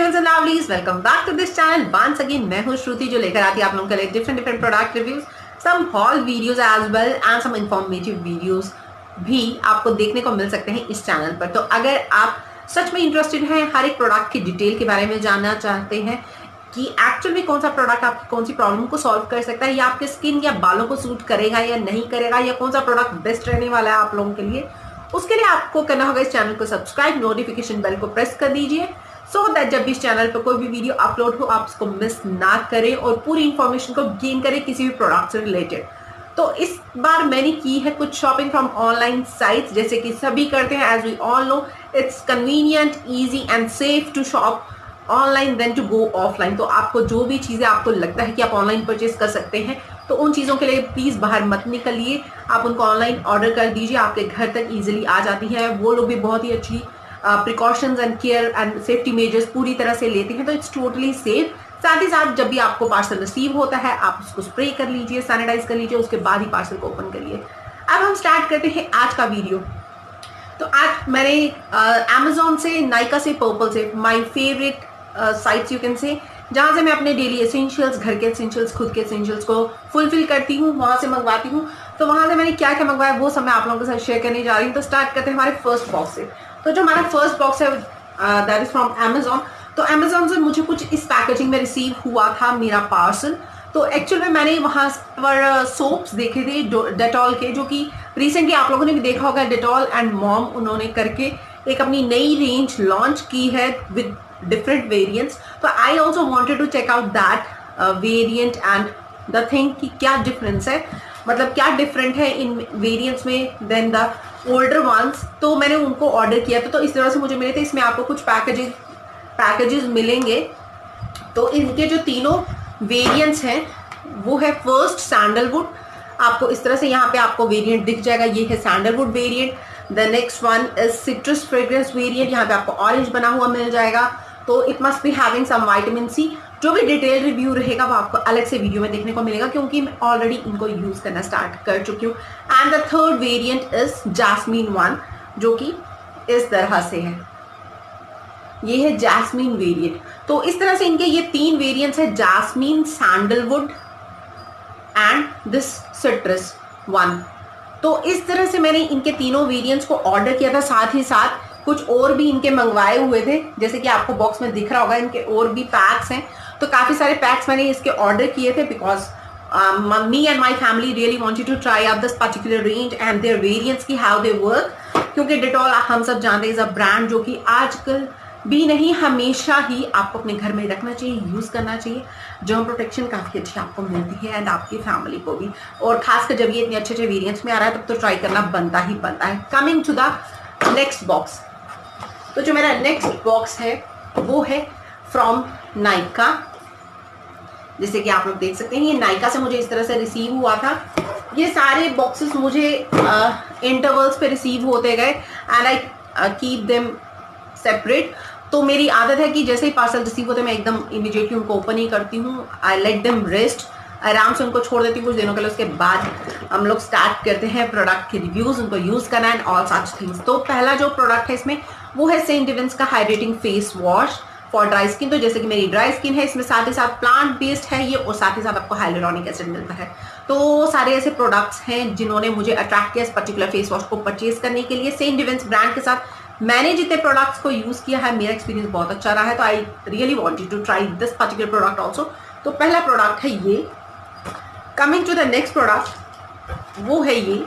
Darling's and lovelies, welcome back to this channel once again. मैं हूं श्रुति जो लेकर आती है आप लोगों के लिए different product reviews, some haul videos as well and some informative videos भी आपको देखने को मिल सकते हैं इस चैनल पर। तो अगर आप सच में इंटरेस्टेड हैं, हर एक प्रोडक्ट की डिटेल के बारे में जानना चाहते हैं कि एक्चुअल में कौन सा प्रोडक्ट आपकी कौन सी प्रॉब्लम को सॉल्व कर सकता है, या आपके स्किन या बालों को सूट करेगा या नहीं करेगा, या कौन सा प्रोडक्ट बेस्ट रहने वाला है आप लोगों के लिए, उसके लिए आपको करना होगा इस चैनल को सब्सक्राइब, नोटिफिकेशन बेल को प्रेस कर दीजिए सो दैट जब भी इस चैनल पर कोई भी वीडियो अपलोड हो आप उसको मिस ना करें और पूरी इंफॉर्मेशन को गेन करें किसी भी प्रोडक्ट से रिलेटेड। तो इस बार मैंने की है कुछ शॉपिंग फ्रॉम ऑनलाइन साइट्स, जैसे कि सभी करते हैं। As we all know it's convenient, easy and safe to shop online than to go offline. तो आपको जो भी चीज़ें आपको लगता है कि आप ऑनलाइन परचेज कर सकते हैं, तो उन चीज़ों के लिए प्लीज़ बाहर मत निकलिए, आप उनको ऑनलाइन ऑर्डर कर दीजिए, आपके घर तक ईजिली आ जाती है। वो लोग भी बहुत ही अच्छी precautions and care and safety measures पूरी तरह से लेते हैं, तो इट्स टोटली सेफ। साथ ही साथ जब भी आपको पार्सल रिसीव होता है आप उसको स्प्रे कर लीजिए, सैनिटाइज कर लीजिए, उसके बाद ही पार्सल को ओपन करिए। अब हम स्टार्ट करते हैं आज का वीडियो। तो आज मैंने अमेजोन से, नाइका से, पर्पल से, my favourite sites you can से, जहाँ से मैं अपने डेली एसेंशियल्स, घर के एसेंशियल्स, खुद के एसेंशियल्स को फुलफिल करती हूँ, वहाँ से मंगवाती हूँ। तो वहाँ से मैंने क्या क्या मंगवाया वो सब मैं आप लोगों के साथ शेयर करने जा रही हूँ। तो स्टार्ट करते हैं हमारे फर्स्ट बॉक्स से। तो जो हमारा फर्स्ट बॉक्स है दैट इज फ्रॉम अमेजोन। तो अमेजोन से मुझे कुछ इस पैकेजिंग में रिसीव हुआ था मेरा पार्सल। तो एक्चुअल में मैंने वहाँ पर सोप्स देखे थे डेटॉल के, जो कि रिसेंटली आप लोगों ने भी देखा होगा, डेटॉल एंड मॉम उन्होंने करके एक अपनी नई रेंज लॉन्च की है विद डिफरेंट वेरिएंट्स। तो I also wanted to check out that variant and the thing कि क्या डिफरेंस है, मतलब क्या डिफरेंट है इन वेरिएंट्स में देन द ओल्डर वंस। तो मैंने उनको ऑर्डर किया था, तो इस तरह से मुझे मिले थे। इसमें आपको कुछ पैकेजेस मिलेंगे। तो इनके जो तीनों वेरिएंट्स हैं वो है फर्स्ट सैंडलवुड, आपको इस तरह से यहाँ पे आपको वेरिएंट दिख जाएगा, ये है sandalwood variant. The next one is citrus fragrance variant, यहाँ पे आपको ऑरेंज बना हुआ मिल जाएगा। तो it must be having some vitamin C. जो भी डिटेल रिव्यू रहेगा वो आपको अलग से वीडियो में देखने को मिलेगा, क्योंकि मैं ऑलरेडी इनको यूज करना स्टार्ट कर चुकी हूँ। And the third variant is jasmine one, जो कि इस तरह से है, ये है जैस्मीन वेरिएंट। तो इस तरह से इनके ये तीन वेरिएंट्स है, jasmine, sandalwood and this citrus one. तो इस तरह से मैंने इनके तीनों वेरिएंट्स को ऑर्डर किया था। साथ ही साथ कुछ और भी इनके मंगवाए हुए थे, जैसे कि आपको बॉक्स में दिख रहा होगा इनके और भी पैक्स हैं। तो काफ़ी सारे पैक्स मैंने इसके ऑर्डर किए थे because me and my family really wanted to try out this particular range and their variants की हाउ दे वर्क। क्योंकि डेटॉल हम सब जानते हैं इज अ ब्रांड जो कि आजकल भी नहीं, हमेशा ही आपको अपने घर में रखना चाहिए, यूज़ करना चाहिए। जर्म प्रोटेक्शन काफ़ी अच्छी आपको मिलती है एंड आपकी फैमिली को भी, और खासकर जब ये इतने अच्छे वेरिएंट्स में आ रहा है तब तो ट्राई करना बनता ही बनता है। Coming to the next box. तो जो मेरा नेक्स्ट बॉक्स है वो है फ्रॉम नाइका। जैसे कि आप लोग देख सकते हैं ये नाइका से मुझे इस तरह से रिसीव हुआ था। ये सारे बॉक्सेस मुझे इंटरवल्स पे रिसीव होते गए and I keep them separate. तो मेरी आदत है कि जैसे ही पार्सल रिसीव होते हैं मैं एकदम इमीडिएटली उनको ओपन ही करती हूँ। आई लेट देम रेस्ट, आराम से उनको छोड़ देती हूँ कुछ दिनों के लिए। उसके बाद हम लोग स्टार्ट करते हैं प्रोडक्ट के रिव्यूज़, उनको यूज़ करना एंड ऑल सच थिंग्स। तो पहला जो प्रोडक्ट है इसमें वो है सेंट डिविंस का hydrating face wash for dry skin. तो जैसे कि मेरी ड्राई स्किन है, इसमें साथ ही साथ प्लांट बेस्ड है ये, और साथ ही साथ आपको हाइलुरोनिक एसिड मिलता है। तो सारे ऐसे प्रोडक्ट्स हैं जिन्होंने मुझे अट्रैक्ट किया इस पर्टिकुलर फेस वॉश को परचेज करने के लिए। सेंट डिविंस ब्रांड के साथ मैंने जितने प्रोडक्ट्स को यूज़ किया है मेरा एक्सपीरियंस बहुत अच्छा रहा है। तो I really wanted to try this particular product also. तो पहला प्रोडक्ट है ये। Coming to the next product वो है ये,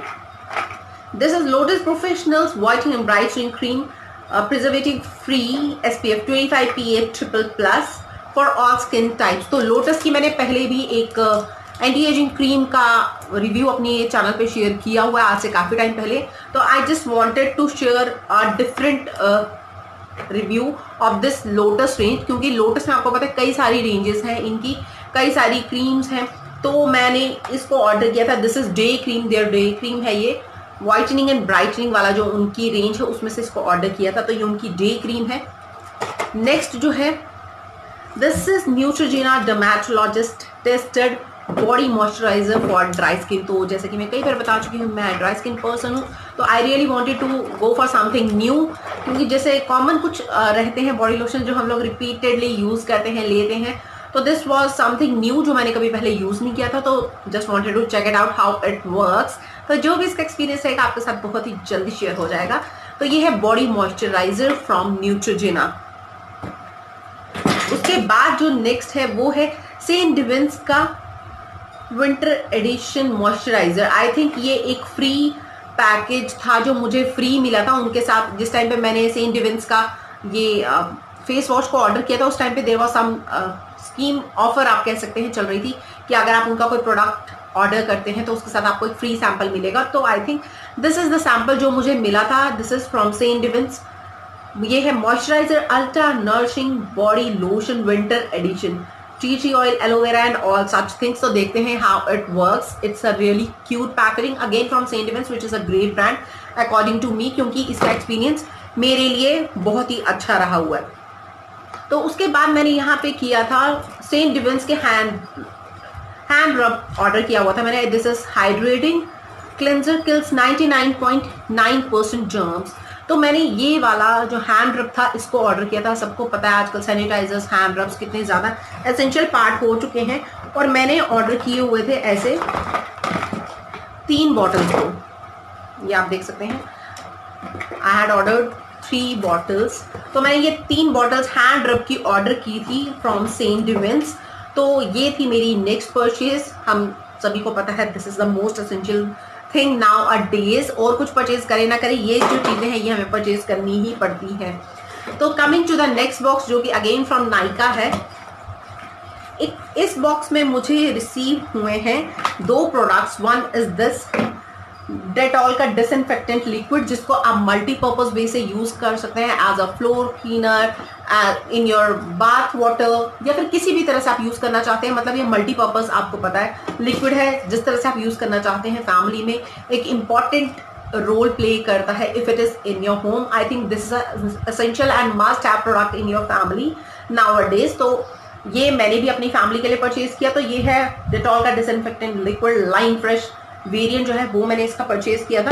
this is Lotus Professionals whitening and brightening cream, preservative free, SPF 25 PA++ for all skin types. तो Lotus की मैंने पहले भी एक एंटी एजिंग क्रीम का रिव्यू अपने चैनल पे शेयर किया हुआ है आज से काफ़ी टाइम पहले। तो I just wanted to share a different review of this Lotus range, क्योंकि लोटस में आपको पता है कई सारी रेंजेस हैं इनकी, कई सारी क्रीम्स हैं। तो मैंने इसको ऑर्डर किया था। This is day cream, their day cream है ये, वाइटनिंग एंड ब्राइटनिंग वाला जो उनकी रेंज है उसमें से इसको ऑर्डर किया था। तो ये उनकी डे क्रीम है। नेक्स्ट जो है this is Neutrogena dermatologist tested body moisturiser for dry skin. तो जैसे कि मैं कई बार बता चुकी हूँ मैं ड्राई स्किन पर्सन हूँ, तो I really wanted to go for something new क्योंकि जैसे कॉमन कुछ रहते हैं बॉडी लोशन जो हम लोग रिपीटेडली यूज़ करते हैं, लेते हैं, तो दिस वॉज समथिंग न्यू जो मैंने कभी पहले यूज़ नहीं किया था, तो just wanted to check it out how it works. तो जो भी इसका एक्सपीरियंस है आपके साथ बहुत ही जल्दी शेयर हो जाएगा। तो ये है बॉडी मॉइस्चराइजर फ्रॉम न्यूट्रोजेना। उसके बाद जो नेक्स्ट है वो है सेंट डिविंस का winter edition moisturiser. I think ये एक फ्री पैकेज था जो मुझे फ्री मिला था उनके साथ। जिस टाइम पे मैंने सेंट डिविंस का ये फेस वॉश को ऑर्डर किया था, उस टाइम पे there was some scheme offer आप कह सकते हैं चल रही थी कि अगर आप उनका कोई प्रोडक्ट ऑर्डर करते हैं तो उसके साथ आपको एक फ्री सैंपल मिलेगा। तो I think this is the sample जो मुझे मिला था। This is from Saint Divins. ये है moisturiser ultra nourishing body lotion winter edition, tea tree oil, aloe vera and all such things. तो देखते हैं how it works. It's a really cute packaging again from Saint Divins which is a great brand according to me, क्योंकि इसका experience मेरे लिए बहुत ही अच्छा रहा हुआ है। तो उसके बाद मैंने यहाँ पे किया था सेंट डिविंस के हैंड रब ऑर्डर किया हुआ था मैंने। This is hydrating cleanser kills 99.9% germs. तो मैंने ये वाला जो हैंड रब था इसको ऑर्डर किया था। सबको पता है आजकल सैनिटाइजर्स, हैंड रब्स कितने ज़्यादा एसेंशियल पार्ट हो चुके हैं, और मैंने ऑर्डर किए हुए थे ऐसे 3 बॉटल्स को। ये आप देख सकते हैं, आई हैड ऑर्डर्ड 3 बॉटल्स। तो मैंने ये 3 बॉटल्स हैंड रब की ऑर्डर की थी फ्रॉम सेंट डिविंस। तो ये थी मेरी नेक्स्ट परचेज। हम सभी को पता है this is the most essential thing now a days. और कुछ परचेज करें ना करें, ये जो चीज़ें हैं ये हमें परचेज करनी ही पड़ती है। तो coming to the next box जो कि अगेन फ्रॉम नायका है। इस बॉक्स में मुझे रिसीव हुए हैं 2 products. One is this Dettol का डिसइंफेक्टेंट लिक्विड, जिसको आप मल्टीपर्पज वे से यूज कर सकते हैं as a floor cleaner, in your bath water, या फिर किसी भी तरह से आप यूज करना चाहते हैं। मतलब ये मल्टीपर्पज आपको पता है लिक्विड है, जिस तरह से आप यूज करना चाहते हैं फैमिली में एक इम्पॉर्टेंट रोल प्ले करता है if it is in your home. I think this is essential and must have product in your family nowadays. तो ये मैंने भी अपनी फैमिली के लिए परचेज किया। तो ये है डेटॉल का disinfectant liquid line fresh variant जो है वो मैंने इसका परचेज किया था।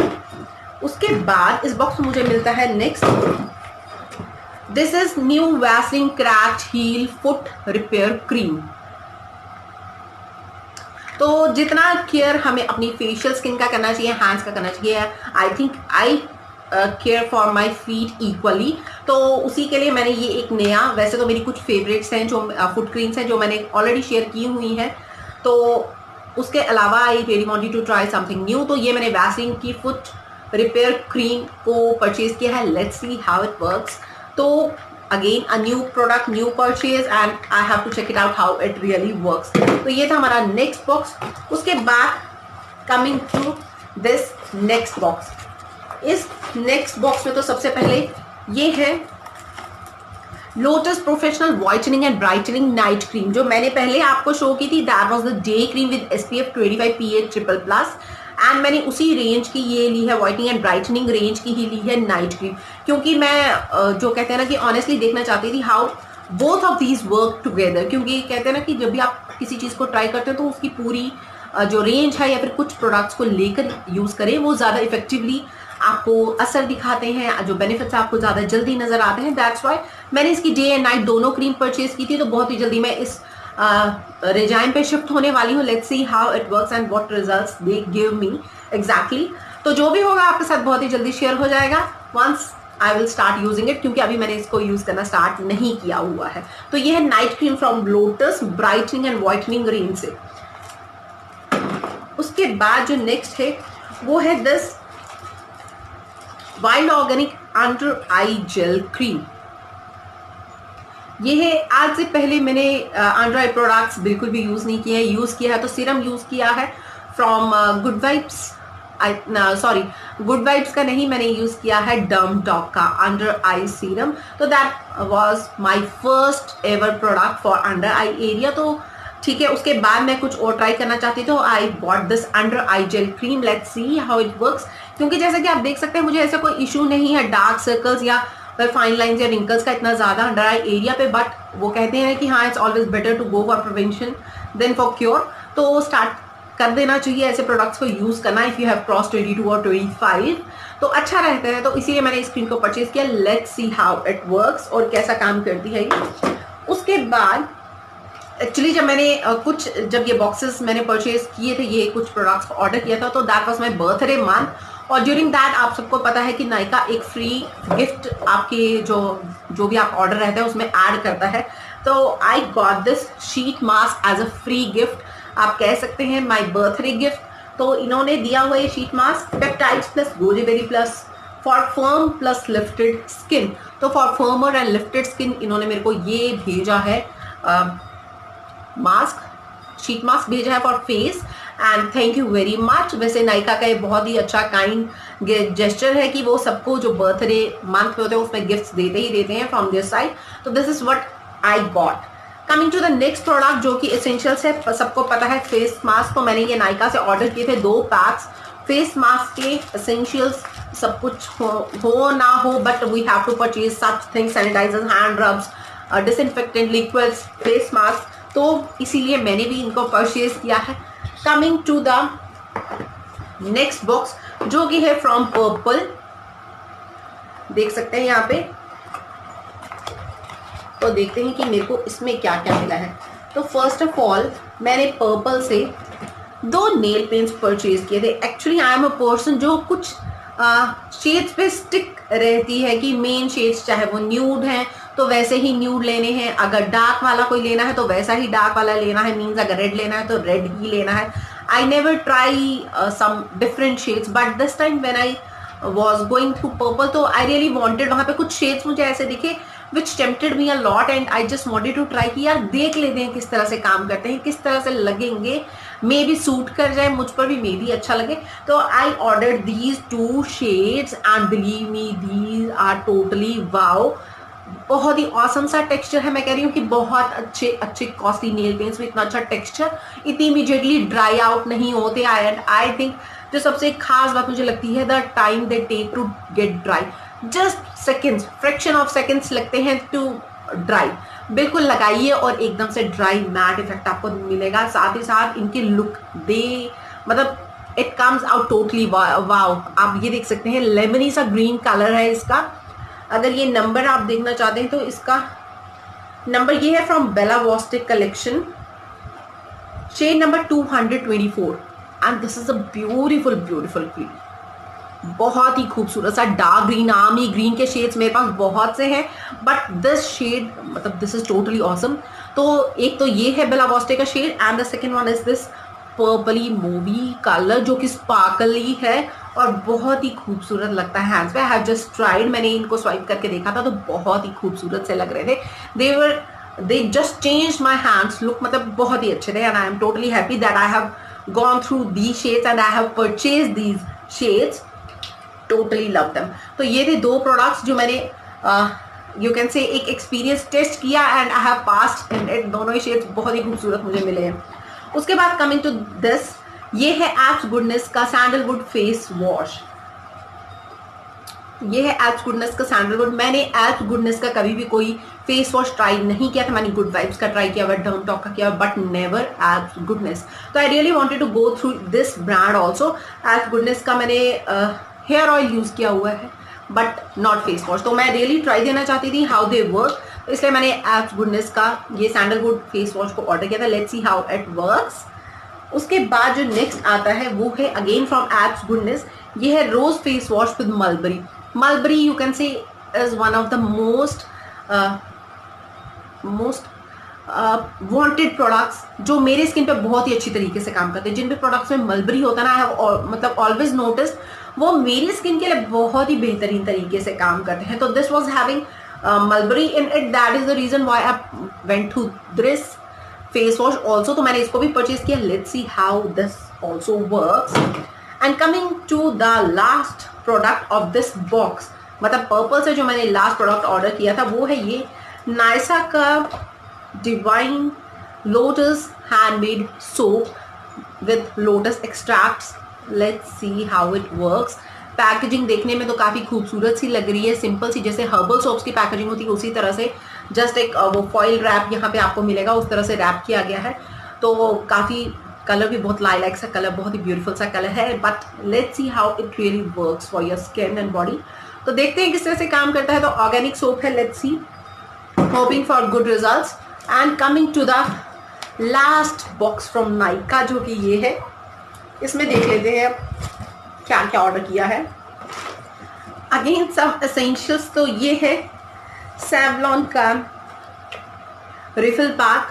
उसके बाद इस बॉक्स में मुझे मिलता है next, this is new Vaseline cracked heel foot repair cream. तो जितना केयर हमें अपनी फेशियल स्किन का करना चाहिए, हैंड्स का करना चाहिए, I think I care for my feet equally. तो उसी के लिए मैंने ये एक नया, वैसे तो मेरी कुछ फेवरेट्स हैं जो फुट क्रीम्स हैं जो मैंने ऑलरेडी शेयर की हुई हैं, तो उसके अलावा I really wanted to try something new. तो ये मैंने वैसलिन की फुट रिपेयर क्रीम को परचेज किया है। Let's see how it works. तो again a new product, new purchase, and I have to check it out how it really works. तो ये था हमारा नेक्स्ट बॉक्स। उसके बाद coming to this next box. इस नेक्स्ट बॉक्स में तो सबसे पहले ये है Lotus professional whitening and brightening night cream, जो मैंने पहले आपको शो की थी। That was the day cream with SPF 25 PA++, and मैंने उसी रेंज की ये ली है, व्हाइटनिंग एंड ब्राइटनिंग रेंज की ही ली है नाइट क्रीम, क्योंकि मैं जो कहते हैं ना कि ऑनेस्टली देखना चाहती थी how both of these work together. क्योंकि कहते हैं ना कि जब भी आप किसी चीज़ को ट्राई करते हो तो उसकी पूरी जो रेंज है या फिर कुछ प्रोडक्ट्स को लेकर यूज़ करें, वो ज़्यादा इफेक्टिवली आपको असर दिखाते हैं, जो बेनिफिट्स आपको ज़्यादा जल्दी नज़र आते हैं। दैट्स वाई मैंने इसकी डे एंड नाइट दोनों क्रीम परचेज की थी। तो बहुत ही जल्दी मैं इस रेजाइम पे शिफ्ट होने वाली हूँ। Let's see how it works and what results they give me exactly. तो जो भी होगा आपके साथ बहुत ही जल्दी शेयर हो जाएगा once I will start using it, क्योंकि अभी मैंने इसको यूज करना स्टार्ट नहीं किया हुआ है। तो ये है night cream from lotus brightening and whitening range से। उसके बाद जो नेक्स्ट है वो है this wild organic under I gel cream. ये है, आज से पहले मैंने अंडर आई प्रोडक्ट्स बिल्कुल भी यूज नहीं किए हैं। यूज किया है तो सीरम यूज किया है from good vibes, sorry good vibes का नहीं, मैंने यूज किया है डर्म डॉग का अंडर आई सीरम। तो that was my first ever product for under eye area. तो ठीक है, उसके बाद मैं कुछ और ट्राई करना चाहती तो I bought this under I gel cream. Let's see how it works. क्योंकि जैसे कि आप देख सकते हैं मुझे ऐसा कोई इशू नहीं है डार्क सर्कल्स या फाइन लाइंस या रिंकल्स का इतना ज़्यादा अंडर आई एरिया पे, बट वो कहते हैं कि हाँ it's always better to go for prevention than for cure. तो स्टार्ट कर देना चाहिए ऐसे प्रोडक्ट्स को यूज़ करना इफ़ यू हैव क्रॉस 22 और 25। तो अच्छा रहता है, तो इसीलिए मैंने इस क्रीम को परचेज किया। Let's see how it works और कैसा काम करती है ये। उसके बाद एक्चुअली जब ये बॉक्सेस मैंने परचेज किए थे, ये कुछ प्रोडक्ट्स ऑर्डर किया था, तो that was my birthday month. और ड्यूरिंग दैट आप सबको पता है कि नायका एक फ्री गिफ्ट आपके जो भी आप ऑर्डर रहता है उसमें ऐड करता है। तो I got this sheet mask as a free gift, आप कह सकते हैं माय बर्थडे गिफ्ट। तो इन्होंने दिया हुआ ये sheet mask peptides plus goji berry plus for firm plus lifted skin. तो for firmer and lifted skin इन्होंने मेरे को ये भेजा है मास्क, शीट मास्क भेजा है for face, and thank you very much. वैसे नायका का ये बहुत ही अच्छा काइंड जेस्चर है कि वो सबको जो बर्थडे मंथ में होते हैं उसमें गिफ्ट्स देते ही देते हैं फ्रॉम देयर साइड। तो this is what I got. Coming to the next product जो कि एसेंशियल्स है, सबको पता है फेस मास्क। तो मैंने ये नायका से ऑर्डर किए थे 2 पैक्स फेस मास्क के। एसेंशियल्स सब कुछ हो ना हो, but we have to purchase such things, sanitizers, hand rubs, disinfectant liquids, face mask, तो इसीलिए मैंने भी इनको परचेज किया है। Coming to the next box जो कि है फ्रॉम पर्पल, देख सकते हैं यहाँ पे। तो देखते हैं कि मेरे को इसमें क्या क्या मिला है। तो फर्स्ट ऑफ ऑल मैंने पर्पल से 2 नेल पेंट्स परचेज किए थे। Actually I am a person जो कुछ शेड्स पे स्टिक रहती है कि मेन शेड्स चाहे वो न्यूड हैं तो वैसे ही न्यूड लेने हैं, अगर डार्क वाला कोई लेना है तो वैसा ही डार्क वाला लेना है, मीन्स अगर रेड लेना है तो रेड ही लेना है। I never try some different shades, but this time when I was going through purple, तो I really wanted, वहाँ पे कुछ शेड्स मुझे ऐसे दिखे which tempted me a lot and I just wanted to try कि यार देख लेते हैं किस तरह से काम करते हैं, किस तरह से लगेंगे, मे भी सूट कर जाए मुझ पर भी, मे भी अच्छा लगे। तो I ordered these 2 shades and believe me these are totally wow। बहुत ही ऑसम सा टेक्सचर है, मैं कह रही हूँ कि बहुत अच्छे कॉस्टली नेल पेंट्स में इतना अच्छा टेक्सचर, इतनी इमीडिएटली ड्राई आउट नहीं होते। आई थिंक जो सबसे खास बात मुझे लगती है the time they take to get dry, just seconds, fraction of seconds लगते हैं टू ड्राई। बिल्कुल लगाइए और एकदम से ड्राई मैट इफेक्ट आपको मिलेगा। साथ ही साथ इनकी लुक मतलब it comes out totally wow. आप ये देख सकते हैं लेमनी सा ग्रीन कलर है इसका। अगर ये नंबर आप देखना चाहते हैं तो इसका नंबर ये है from Bella Vostik collection, shade number 224 and this is a beautiful cream, बहुत ही खूबसूरत सा डार्क ग्रीन, आर्मी ग्रीन के शेड्स मेरे पास बहुत से हैं, बट दिस शेड मतलब दिस इज टोटली ऑसम। तो एक तो ये है बेला वॉस्टिक का shade and the second one is this purply mauve colour जो कि स्पार्कली है और बहुत ही खूबसूरत लगता है हैंड्स पे। आई हैव जस्ट ट्राइड, मैंने इनको स्वाइप करके देखा था तो बहुत ही खूबसूरत से लग रहे थे। they just changed my hands look, मतलब बहुत ही अच्छे थे and I am totally happy that I have gone through these shades and I have purchased these shades, totally love them। तो ये थे 2 प्रोडक्ट्स जो मैंने यू कैन से एक एक्सपीरियंस टेस्ट किया and I have passed in it. दोनों ही shades बहुत ही खूबसूरत मुझे मिले हैं। उसके बाद कमिंग टू दिस, ये है एब्स गुडनेस का सैंडलवुड फेस वॉश। ये है एब्स गुडनेस का सैंडलवुड। मैंने एब्स गुडनेस का कभी भी कोई फेस वॉश ट्राई नहीं किया था। मैंने गुड वाइब्स का ट्राई किया हुआ, डर्मटॉक का किया, बट नेवर एब्स गुडनेस। तो I really wanted to go through this brand also. Abs goodness का मैंने हेयर ऑयल यूज़ किया हुआ है बट नॉट फेस वॉश, तो मैं रियली ट्राई देना चाहती थी हाउ दे वर्क, तो इसलिए मैंने एब्स गुडनेस का ये सैंडलवुड फेस वॉश को ऑर्डर किया था। Let's see how it works. उसके बाद जो नेक्स्ट आता है वो है अगेन फ्रॉम एब्स गुडनेस, ये है rose face wash with mulberry. Mulberry you can say is one of the most wanted products जो मेरे स्किन पे बहुत ही अच्छी तरीके से काम करते हैं। जिन भी प्रोडक्ट्स में मलबरी होता है ना, आई हैव मतलब ऑलवेज नोटिस्ड वो मेरी स्किन के लिए बहुत ही बेहतरीन तरीके से काम करते हैं। तो this was having mulberry in it, that is the reason why I went to this face wash also. तो मैंने इसको भी परचेज किया। Let's see how this also works. And coming to the last product of this box, मतलब purple से जो मैंने last product order किया था वो है ये नायसा का divine lotus handmade soap with lotus extracts. Let's see how it works. Packaging देखने में तो काफ़ी खूबसूरत सी लग रही है, सिंपल सी, जैसे हर्बल सोप्स की पैकेजिंग होती है उसी तरह से, जस्ट एक वो फॉइल रैप यहाँ पे आपको मिलेगा, उस तरह से रैप किया गया है। तो काफ़ी कलर भी बहुत लाइलाइक सा कलर, बहुत ही ब्यूटीफुल सा कलर है, but let's see how it really works for your skin and body. तो देखते हैं किस तरह से काम करता है। तो ऑर्गेनिक सोप है, let's see, hoping for good results. And coming to the last box from Nykaa, जो कि ये है। इसमें देख लेते हैं क्या क्या ऑर्डर किया है। अगेन सम एसेंशियल्स, तो ये है सेवलॉन का refill pack,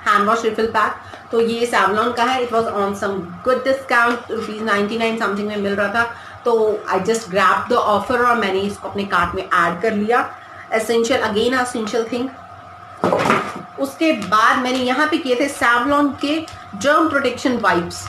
hand wash refill pack. तो ये सेवलॉन का है, it was on some good discount, ₹99 something में मिल रहा था। तो I just grab the offer और मैंने इसको अपने कार्ट में ऐड कर लिया। Essential, again essential thing. उसके बाद मैंने यहाँ पे किए थे सेवलॉन के जर्म प्रोटेक्शन वाइप्स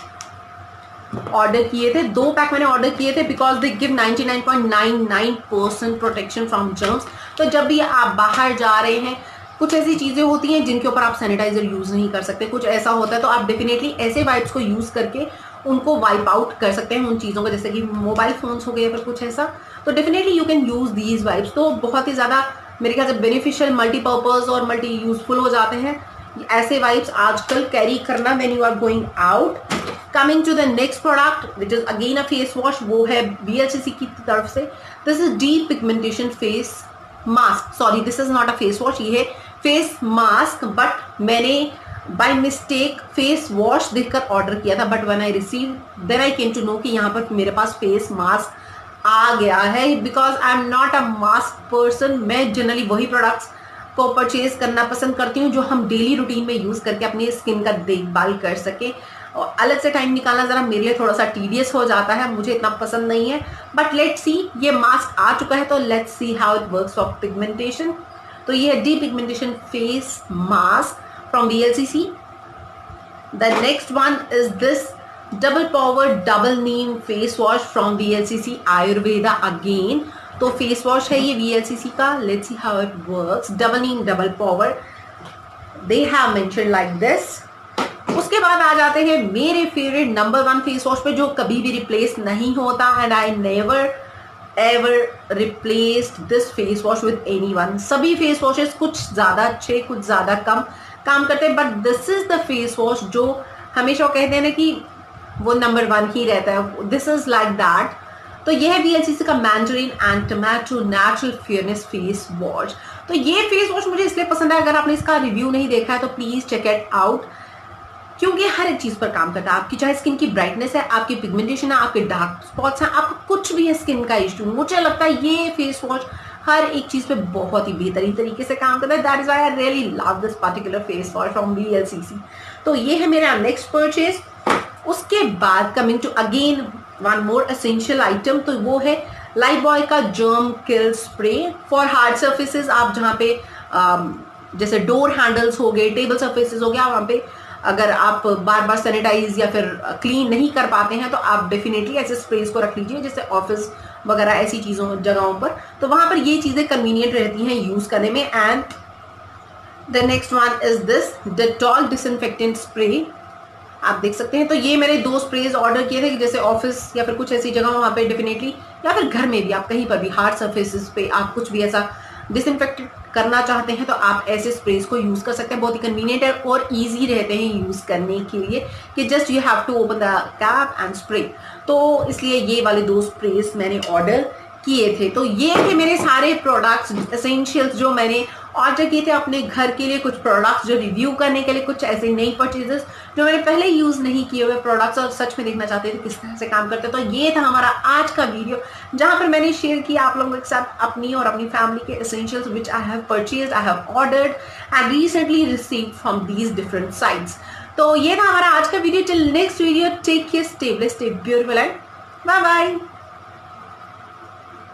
ऑर्डर किए थे। 2 पैक मैंने ऑर्डर किए थे because they give 99.99% protection from germs. तो जब भी आप बाहर जा रहे हैं, कुछ ऐसी चीज़ें होती हैं जिनके ऊपर आप सैनिटाइजर यूज़ नहीं कर सकते, कुछ ऐसा होता है, तो आप डेफिनेटली ऐसे वाइप्स को यूज़ करके उनको वाइप आउट कर सकते हैं उन चीज़ों को, जैसे कि मोबाइल फ़ोन्स हो गए या फिर कुछ ऐसा। तो definitely you can use these wipes. तो बहुत ही ज़्यादा मेरे ख्याल से बेनिफिशियल, मल्टीपर्पज़ और मल्टी यूजफुल हो जाते हैं ऐसे वाइप्स आजकल कैरी करना when you are going out. Coming to the next product which is again a face wash, वो है BLCC की तरफ से। This is deep pigmentation face mask, sorry this is not a face wash, ये है face mask, but मैंने by mistake face wash देखकर order किया था, but when I receive then I came to know कि यहाँ पर मेरे पास फेस मास्क आ गया है। Because I am not a mask person, मैं जनरली वही प्रोडक्ट्स को परचेज करना पसंद करती हूँ जो हम डेली रूटीन में यूज़ करके अपनी स्किन का देखभाल कर सके। और अलग से टाइम निकालना ज़रा मेरे लिए थोड़ा सा टीडियस हो जाता है, मुझे इतना पसंद नहीं है। बट लेट्स सी, ये मास्क आ चुका है, तो let's see how it works for pigmentation. तो ये है D pigmentation face mask from BLCC। The next one is this double power double Neem face wash from BLCC Ayurveda again. तो face wash है ये BLCC का, let's see how it works. Double Neem double power, they have mention like this. उसके बाद आ जाते हैं मेरे favourite number 1 face wash पे, जो कभी भी रिप्लेस नहीं होता, and I never ever replaced this face wash with anyone. सभी फेस वॉशेस कुछ ज़्यादा अच्छे, कुछ ज़्यादा कम काम करते हैं, but this is the face wash जो हमेशा कहते हैं ना कि वो नंबर 1 ही रहता है, दिस इज लाइक दैट। तो ये है BLCC का Mandarin and tomato natural fairness face wash. तो ये फेस वॉश मुझे इसलिए पसंद है, अगर आपने इसका रिव्यू नहीं देखा है तो प्लीज़ चेक इट आउट, क्योंकि हर एक चीज़ पर काम करता है। आपकी चाहे स्किन की ब्राइटनेस है, आपकी पिगमेंटेशन है, आपके डार्क स्पॉट्स हैं, आपका कुछ भी है स्किन का इशू, मुझे लगता है ये फेस वॉश हर एक चीज़ पे बहुत ही बेहतरीन तरीके से काम करता है। That is why I really love this particular face wash from BLCC। तो ये है मेरा नेक्स्ट परचेज। उसके बाद coming to again one more essential item, तो वो है लाइफबॉय का germ kill spray for hard surfaces. आप जहाँ पे जैसे डोर हैंडल्स हो गए, टेबल सर्फेसेस हो गया, वहाँ पे अगर आप बार बार सैनिटाइज या फिर क्लीन नहीं कर पाते हैं तो आप डेफिनेटली ऐसे स्प्रेस को रख लीजिए, जैसे ऑफिस वगैरह ऐसी चीज़ों जगहों पर, तो वहाँ पर ये चीज़ें कन्वीनियंट रहती हैं यूज़ करने में। And the next one is this Dettol disinfectant spray, आप देख सकते हैं। तो ये मैंने 2 स्प्रेज ऑर्डर किए थे, कि जैसे ऑफिस या फिर कुछ ऐसी जगह वहाँ पे डेफिनेटली, या फिर घर में भी आप कहीं पर भी हार्ड सर्फेसिस पे आप कुछ भी ऐसा डिसइंफेक्ट करना चाहते हैं तो आप ऐसे स्प्रेज को यूज़ कर सकते हैं। बहुत ही कन्वीनियंट है और ईजी रहते हैं यूज़ करने के लिए, कि just you have to open the cap and spray. तो इसलिए ये वाले 2 स्प्रेज मैंने ऑर्डर किए थे। तो ये थे मेरे सारे प्रोडक्ट्स एसेंशियल्स जो मैंने ऑर्डर किए थे अपने घर के लिए, कुछ प्रोडक्ट्स जो रिव्यू करने के लिए, कुछ ऐसे नई परचेजेस जो मैंने पहले यूज़ नहीं किए हुए प्रोडक्ट्स और सच में देखना चाहते थे किस तरह से काम करते हैं। तो ये था हमारा आज का वीडियो, जहाँ पर मैंने शेयर किया आप लोगों के साथ अपनी और अपनी फैमिली के essentials which I have purchased, I have ordered and recently received from these different sites. तो ये था हमारा आज का video. Till next video, take care, stay blessed, stay beautiful and bye bye.